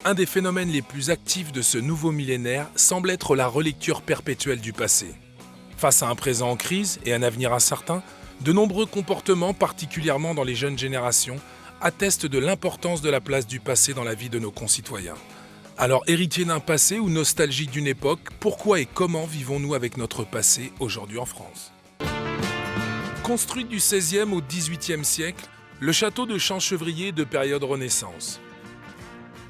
Un des phénomènes les plus actifs de ce nouveau millénaire semble être la relecture perpétuelle du passé. Face à un présent en crise et un avenir incertain, de nombreux comportements, particulièrement dans les jeunes générations, attestent de l'importance de la place du passé dans la vie de nos concitoyens. Alors, héritier d'un passé ou nostalgique d'une époque, pourquoi et comment vivons-nous avec notre passé aujourd'hui en France ? Construit du XVIe au XVIIIe siècle, le château de Champchevrier est de période Renaissance.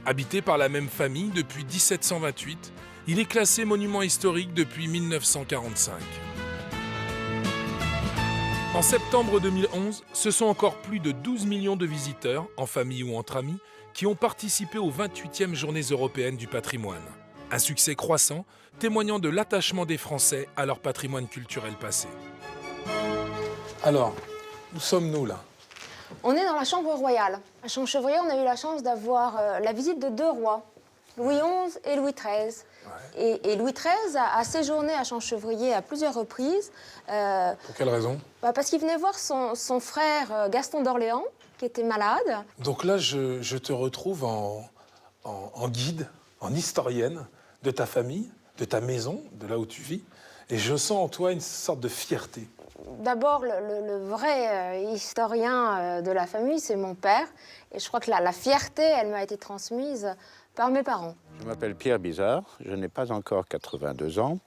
Habité par la même famille depuis 1728, il est classé monument historique depuis 1945. En septembre 2011, ce sont encore plus de 12 millions de visiteurs, en famille ou entre amis, qui ont participé aux 28e Journées européennes du patrimoine. Un succès croissant, témoignant de l'attachement des Français à leur patrimoine culturel passé. Alors, où sommes-nous là ? On est dans la chambre royale. À Champchevrier, on a eu la chance d'avoir la visite de deux rois, Louis XI et Louis XIII. Ouais. Et Louis XIII a séjourné à Champchevrier à plusieurs reprises. Pour quelle raison ? Parce qu'il venait voir son frère Gaston d'Orléans, qui était malade. Donc là, je te retrouve en guide, en historienne de ta famille, de ta maison, de là où tu vis. Et je sens en toi une sorte de fierté. D'abord, le vrai historien de la famille, c'est mon père. Et je crois que la fierté, elle m'a été transmise par mes parents. Je m'appelle Pierre Bizard, je n'ai pas encore 82 ans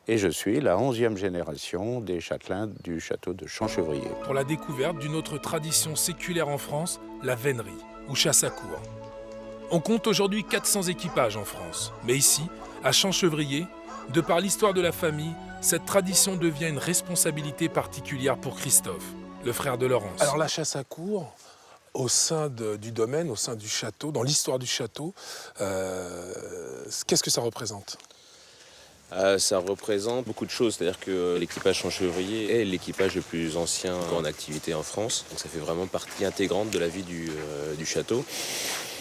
et je suis la 11e génération des châtelains du château de Champchevrier. Pour la découverte d'une autre tradition séculaire en France, la vénerie, ou chasse à courre. On compte aujourd'hui 400 équipages en France. Mais ici, à Champchevrier, de par l'histoire de la famille, cette tradition devient une responsabilité particulière pour Christophe, le frère de Laurence. Alors la chasse à courre, au sein du domaine, au sein du château, dans l'histoire du château, qu'est-ce que ça représente ? Ça représente beaucoup de choses, c'est-à-dire que l'équipage Champchevrier est l'équipage le plus ancien en activité en France. Donc ça fait vraiment partie intégrante de la vie du château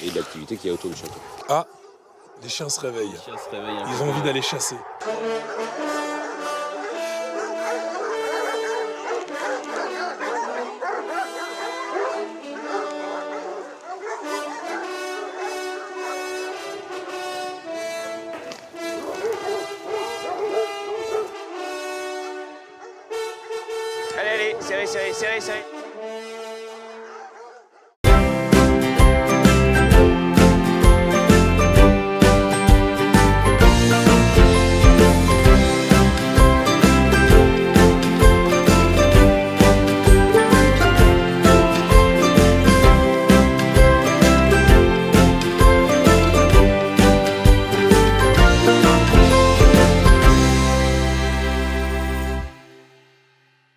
et de l'activité qu'il y a autour du château. Ah, les chiens se réveillent. Ils ont envie d'aller chasser. Allez, serrez.